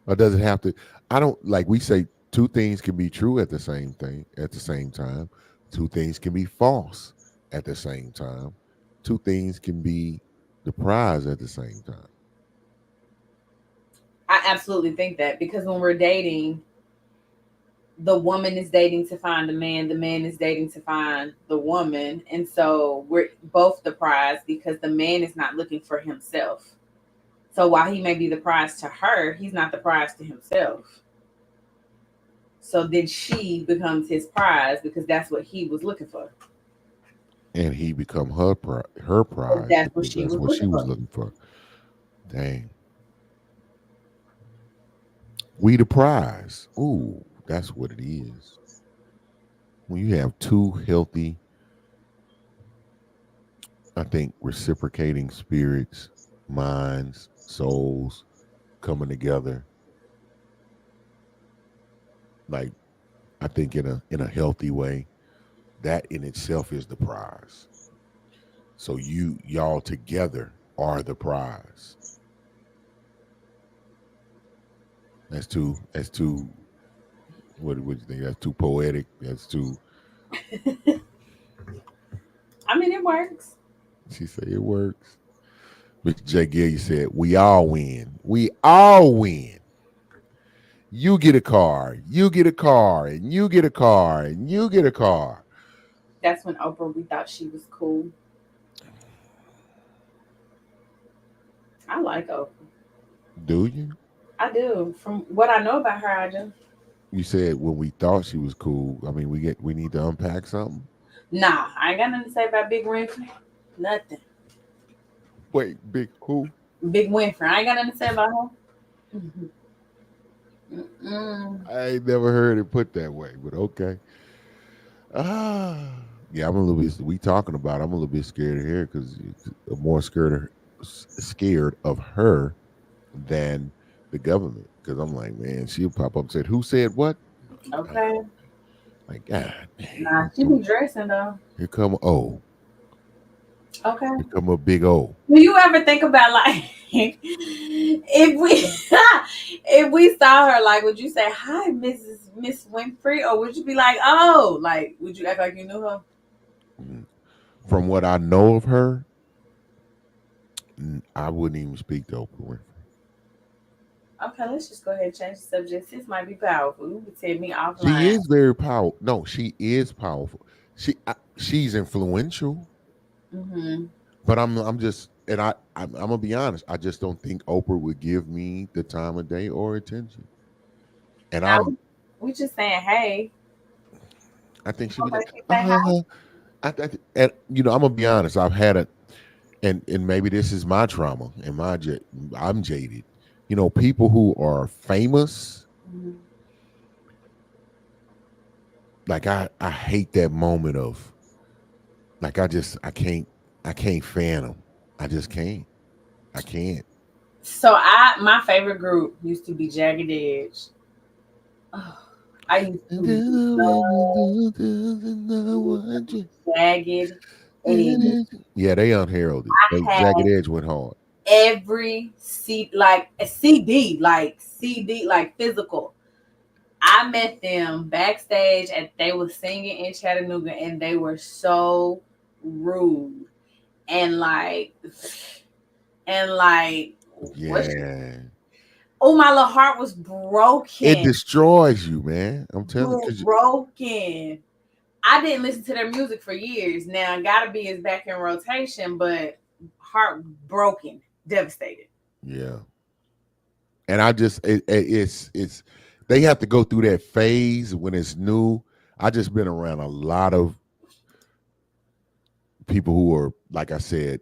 Or does it have to? I don't like we say two things can be true at the same time. Two things can be false at the same time. Two things can be the prize at the same time. I absolutely think that, because when we're dating, the woman is dating to find the man is dating to find the woman. And so we're both the prize, because the man is not looking for himself. So while he may be the prize to her, he's not the prize to himself. So then she becomes his prize because that's what he was looking for. And he become her prize. That's what she was looking for. Dang. We the prize. Ooh, that's what it is. When you have two healthy, I think, reciprocating spirits, minds, souls coming together, like, I think in a healthy way, that in itself is the prize. So y'all together are the prize. That's too what do you think? That's too poetic. That's too I mean, it works. She said it works. Mr. J. Gill said, we all win. We all win. You get a car, you get a car, and you get a car, and you get a car. That's when Oprah, we thought she was cool. I like Oprah. Do you? I do. From what I know about her, I do. You said when we thought she was cool. I mean, we need to unpack something. Nah, I ain't got nothing to say about Big Winfrey. Nothing. Wait, Big who? Big Winfrey. I ain't got nothing to say about her. I ain't never heard it put that way, but okay. Yeah, I'm a little bit. We talking about. I'm a little bit scared of her because I'm more scared of her than the government. Because I'm like, man, she'll pop up and say, "Who said what?" Okay. Like, God. Nah, she be dressing though. Here come O. Okay. Here come a big O. Do you ever think about, like, if we saw her, like, would you say, "Hi, Miss Winfrey," or would you be like, "Oh," like, would you act like you knew her? from what I know of her, I wouldn't even speak to Oprah Winfrey. Okay, let's just go ahead and change the subject. This might be powerful. You can tell me She offline. is very powerful. No, she is powerful. She's influential, Hmm. but I'm just and I'm gonna be honest. I just don't think Oprah would give me the time of day or attention. And Now we just saying, hey, I think she'd be somebody like, can say hi. and I'm gonna be honest. I've had it, and maybe this is my trauma and I'm jaded. People who are famous, Mhm. like I hate that moment of like I can't fan them. I just can't. I can't. So my favorite group used to be Jagged Edge. Oh, I used to love Jagged Edge. Yeah, they unheralded. They I Jagged had Edge went hard. every like a CD, like physical. I met them backstage and they were singing in Chattanooga and they were so rude and like what Yeah, oh my little heart was it broken. destroys you, man. I'm telling you, because Broken. I didn't listen to their music for years. Now Gotta Be is back in rotation, but heartbroken, devastated. yeah. And I just it's they have to go through that phase when it's new. I just been around a lot of people who are, like I said,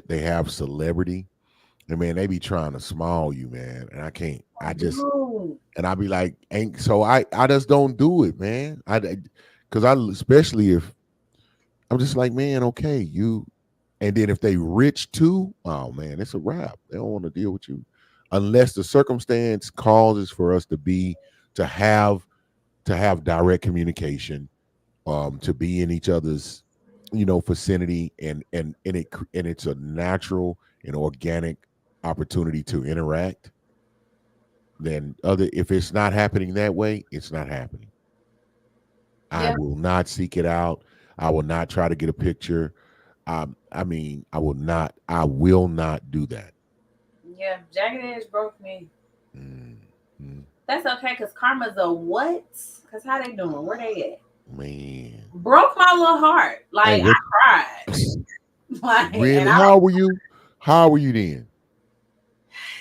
they have celebrity, and man, they be trying to small you, man. And I can't. Dude. And I be like, ain't so I just don't do it, man. Because especially if I'm just like, man, okay, you. And then if they rich too, oh man, it's a wrap. They don't want to deal with you unless the circumstance causes for us to have to have direct communication, to be in each other's, vicinity, and it's a natural and organic opportunity to interact. Then if it's not happening that way, it's not happening. I Yeah, will not seek it out. I will not try to get a picture. I mean, I will not do that. yeah. Jagged Edge broke me. Mm, That's okay, cause karma's a what? Cause how they doing? Where they at? man. Broke my little heart. Hey, Like I what? cried. Like and Really? I How old were you? How old were you then?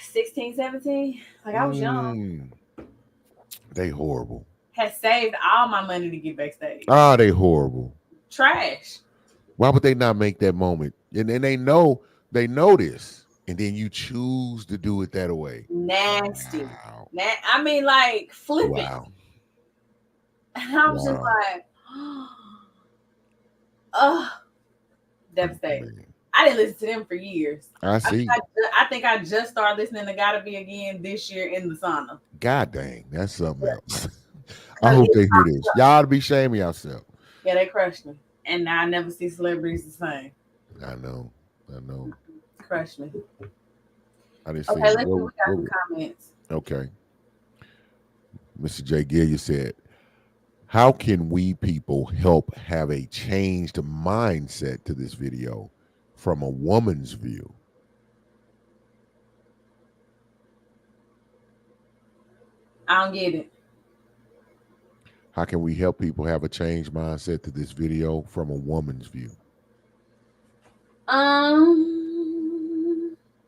16, 17. Like I was young. Mm, they horrible. Had saved all my money to get backstage. Ah, they horrible. Trash. Why would they not make that moment? And then they know this, and then you choose to do it that way. Nasty. Wow. I mean, like flipping. Wow. And I was just Wow. like, oh, devastating. Man. I didn't listen to them for years. I I think see. I think I just started listening to Gotta Be Again this year in the sauna. God dang, that's something else. I 'Cause hope it- they hear this. Y'all ought to be shaming yourself. yeah, they crushed me. And now I never see celebrities the same. I know. Crushed me. I didn't see Okay, let's see. We what, got what, some comments. okay. Mr. J. Gilliard said, how can we people help have a changed mindset to this video from a woman's view? I don't get it. How can we help people have a changed mindset to this video from a woman's view?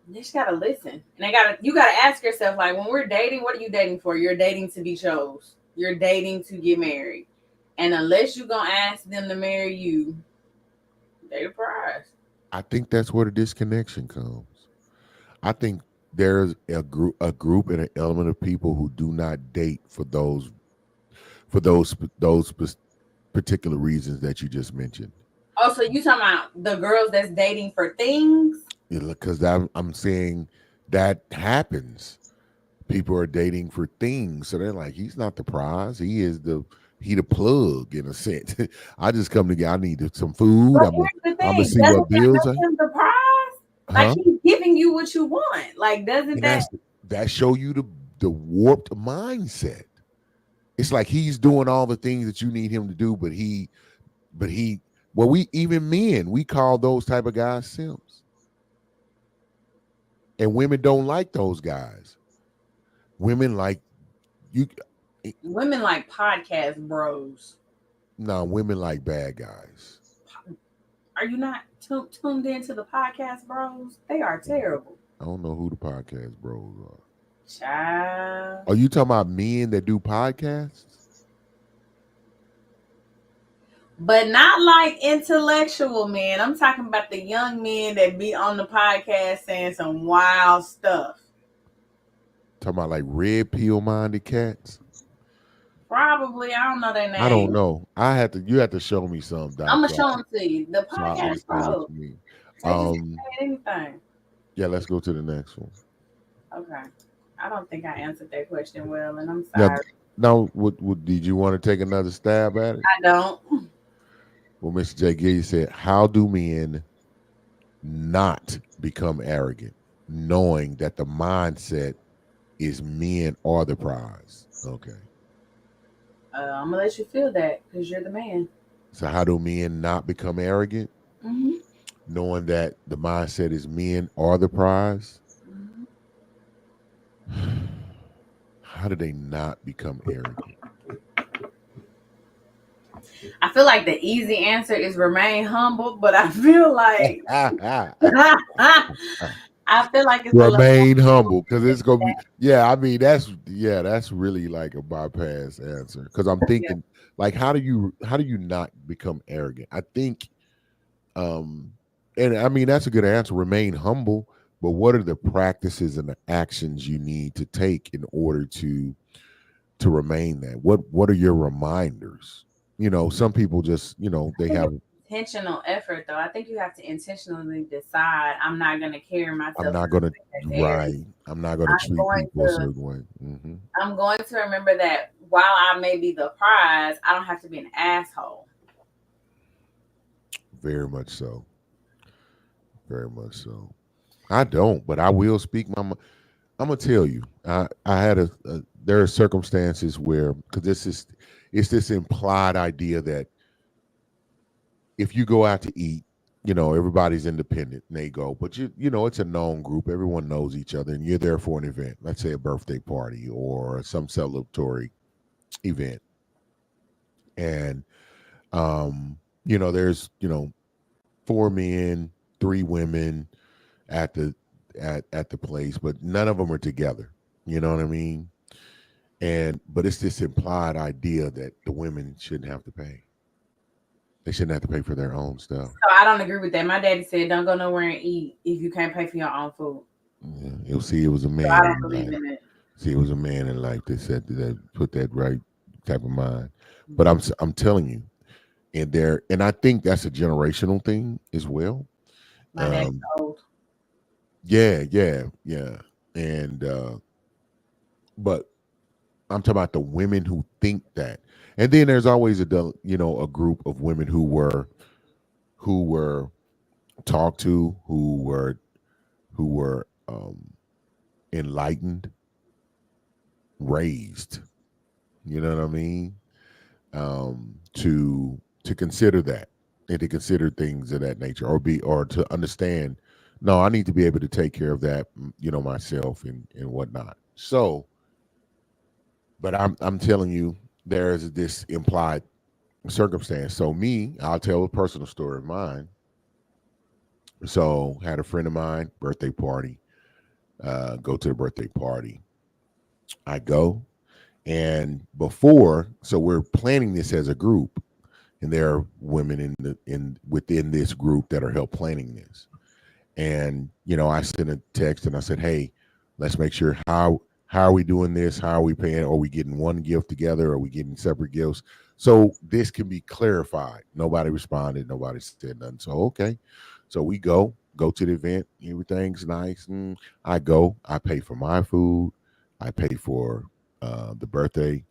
They just gotta listen. And you gotta ask yourself, like, when we're dating, what are you dating for? You're dating to be chose. You're dating to get married. And unless you're gonna ask them to marry you, they the prize. I think that's where the disconnection comes. I think there's a group and an element of people who do not date for those particular reasons that you just mentioned. Oh, so you talking about the girls that's dating for things? Because I'm saying that happens. People are dating for things, so they're like, he's not the prize. He the plug in a sense. I just come to get. I need some food. But I'm here's the gonna thing: see doesn't what that bills make him the prize? Like huh? he's giving you what you want. Like, doesn't And that? that show you the warped mindset. It's like he's doing all the things that you need him to do, but he Well, we call those type of guys simps. And women don't like those guys. Women like you. Women like podcast bros. No, women like bad guys. Are you not tuned into the podcast bros? They are terrible. I don't know who the podcast bros are. Child. Are you talking about men that do podcasts? But not like intellectual men. I'm talking about the young men that be on the podcast saying some wild stuff. Talking about like red pill minded cats? Probably. I don't know their name. I don't know. You have to show me some, Doc. I'm gonna show them to you. The podcast bros. They just say anything. Yeah, let's go to the next one. Okay. I don't think I answered that question well, and I'm sorry. Now, did you want to take another stab at it? I don't. Well, Mr. J. Gillies said, how do men not become arrogant, knowing that the mindset is men are the prize? Okay. I'm going to let you feel that because you're the man. So how do men not become arrogant? Mm-hmm. Knowing that the mindset is men are the prize? Mm-hmm. How do they not become arrogant? I feel like the easy answer is remain humble, but I feel like I feel like it's remain humble because it's gonna be that's really like a bypass answer because I'm thinking like how do you not become arrogant? I think and I mean that's a good answer, remain humble, but what are the practices and the actions you need to take in order to remain that? What are your reminders? Some people just, they have intentional effort though. I think you have to intentionally decide I'm not going to carry myself. I'm not going to treat people a certain way. Mm-hmm. I'm going to remember that while I may be the prize, I don't have to be an asshole. Very much so. Very much so. I don't, but I will speak I'm going to tell you, I had there are circumstances where, because it's this implied idea that if you go out to eat, everybody's independent and they go, but it's a known group. Everyone knows each other and you're there for an event, let's say a birthday party or some celebratory event. And, there's, 4 men, 3 women at the place, but none of them are together. You know what I mean? But it's this implied idea that the women shouldn't have to pay. They shouldn't have to pay for their own stuff. So I don't agree with that. My daddy said, "Don't go nowhere and eat if you can't pay for your own food." Yeah, you'll see, it was a man. So I don't believe in it. See, it was a man in life that said that put that right type of mind. But I'm telling you, and I think that's a generational thing as well. My dad's old. Yeah. And but I'm talking about the women who think that. And then there's always a group of women who were talked to, who were enlightened, raised, you know what I mean? To consider that and to consider things of that nature or to understand, no, I need to be able to take care of that, myself and whatnot. So, but I'm telling you, there's this implied circumstance. So I'll tell a personal story of mine. So had a friend of mine, birthday party, go to the birthday party. I go, and so we're planning this as a group, and there are women within this group that are help planning this. And I sent a text and I said, hey, let's make sure how are we doing this? How are we paying? Are we getting one gift together? Are we getting separate gifts? So this can be clarified. Nobody responded. Nobody said nothing. So, okay. So we go to the event. Everything's nice. I go. I pay for my food. I pay for the birthday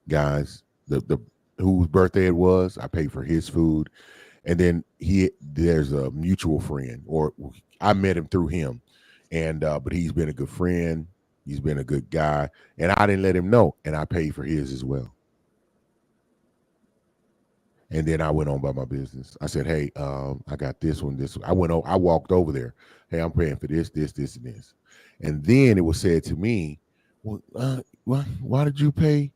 guys, the whose birthday it was. I pay for his food. And then there's a mutual friend, or I met him through him. And but he's been a good friend. He's been a good guy. And I didn't let him know. And I paid for his as well. And then I went on by my business. I said, "Hey, I got this one. This one." I walked over there. "Hey, I'm paying for this, this, this, and this." And then it was said to me, "Well, why did you pay?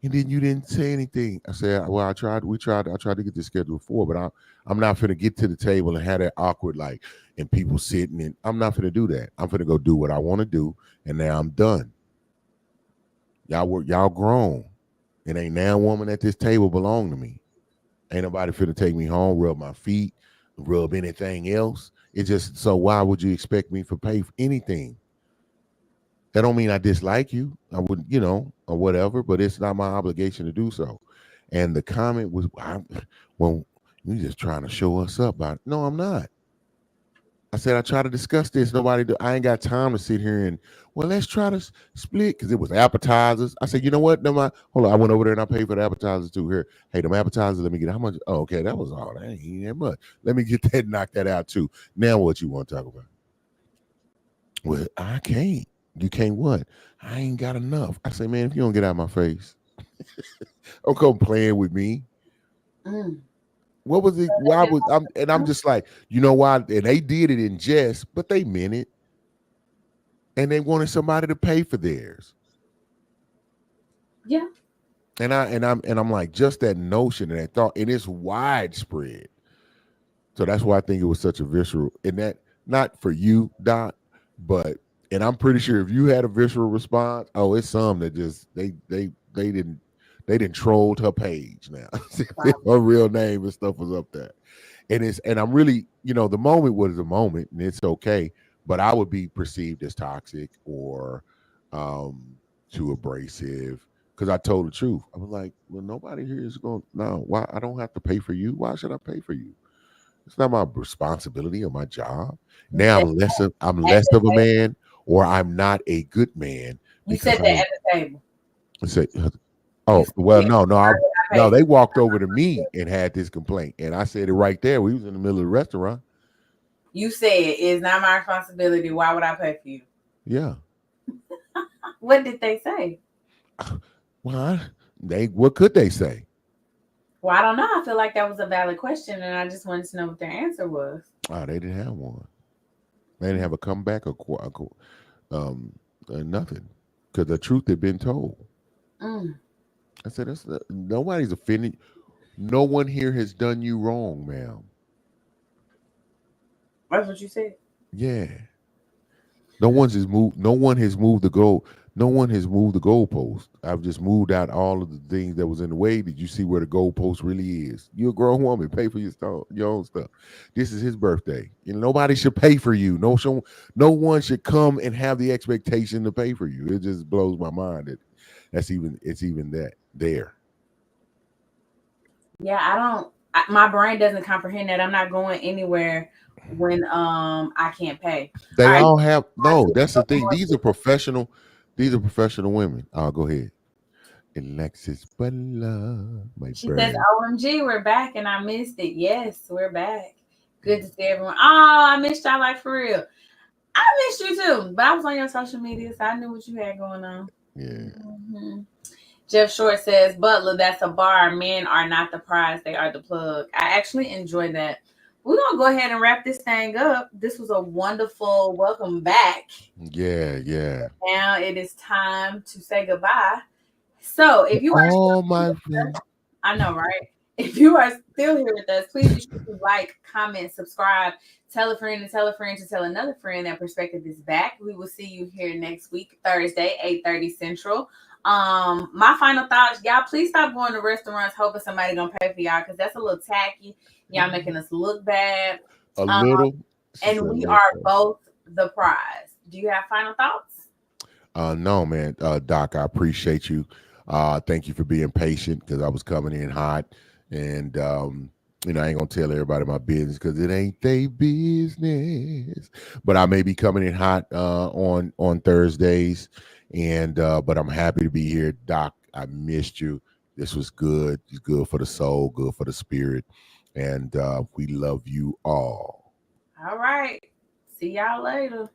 And then you didn't say anything." I said, "Well, I tried. I tried to get this scheduled before, but I'm not finna get to the table and have that awkward like and people sitting. And I'm not finna do that. I'm finna go do what I want to do. And now I'm done. Y'all grown. And ain't now woman at this table belong to me. Ain't nobody finna take me home, rub my feet, rub anything else. It's just, so why would you expect me to pay for anything? That don't mean I dislike you. I would, or whatever, but it's not my obligation to do so." And the comment was, "Well, you just trying to show us up." No, I'm not. I said, "I try to discuss this. I ain't got time to sit here and, well, let's try to split," because it was appetizers. I said, "You know what? No, hold on." I went over there and I paid for the appetizers too. Here, hey, them appetizers, let me get how much? Oh, okay, that was all. That ain't that much. Let me get that, knock that out too. Now what you want to talk about? Well, I can't. You can't what? I ain't got enough. I say, "Man, if you don't get out of my face, don't come playing with me." What was it? Why was I'm just like, you know why? And they did it in jest, but they meant it. And they wanted somebody to pay for theirs. Yeah. And I'm like, just that notion and that thought, and it's widespread. So that's why I think it was such a visceral, and that not for you, Doc, but, and I'm pretty sure if you had a visceral response, oh, it's some that just they didn't trolled her page now. Wow. Her real name and stuff was up there. And I'm really, the moment was a moment and it's okay, but I would be perceived as toxic or too abrasive because I told the truth. I was like, well, nobody here is going, no, why? I don't have to pay for you. Why should I pay for you? It's not my responsibility or my job. Now I'm less of a man, or I'm not a good man. You said that at the table. I said, oh, well, no, they walked over to me and had this complaint. And I said it right there. We was in the middle of the restaurant. You said, "It's not my responsibility. Why would I pay for you?" Yeah. What did they say? Well, what could they say? Well, I don't know. I feel like that was a valid question, and I just wanted to know what their answer was. Oh, they didn't have one. They didn't have a comeback or nothing, because the truth had been told. I said, nobody's offended. No one here has done you wrong, ma'am. That's what you said. Yeah. No one has moved the goal. No one has moved the goalpost. I've just moved out all of the things that was in the way. Did you see where the goalpost really is? You're a grown woman. Pay for your own stuff. This is his birthday. Nobody should pay for you. No one should come and have the expectation to pay for you. It just blows my mind that it's even that there. Yeah, my brain doesn't comprehend that. I'm not going anywhere when I can't pay. They all have that's the thing. These are professional women. Oh, go ahead. Alexis Butler. She says, "OMG, we're back and I missed it." Yes, we're back. Good to see everyone. Oh, I missed y'all, like, for real. I missed you too, but I was on your social media, so I knew what you had going on. Yeah. Mm-hmm. Jeff Short says, "Butler, that's a bar. Men are not the prize. They are the plug." I actually enjoy that. We're going to go ahead and wrap this thing up. This was a wonderful welcome back. Yeah. Now it is time to say goodbye. So if you are my friends. I know, right? If you are still here with us, please be sure to like, comment, subscribe, tell a friend to tell a friend to tell another friend that Perspective is back. We will see you here next week, Thursday, 8:30 Central. My final thoughts, y'all, please stop going to restaurants hoping somebody gonna pay for y'all, because that's a little tacky. Y'all making us look bad. A little. And we are both the prize. Do you have final thoughts? No, man. Doc, I appreciate you. Thank you for being patient, because I was coming in hot. And I ain't gonna tell everybody my business because it ain't their business. But I may be coming in hot on Thursdays. And but I'm happy to be here, Doc. I missed you. This was good. It's good for the soul, good for the spirit. And we love you all. All right. See y'all later.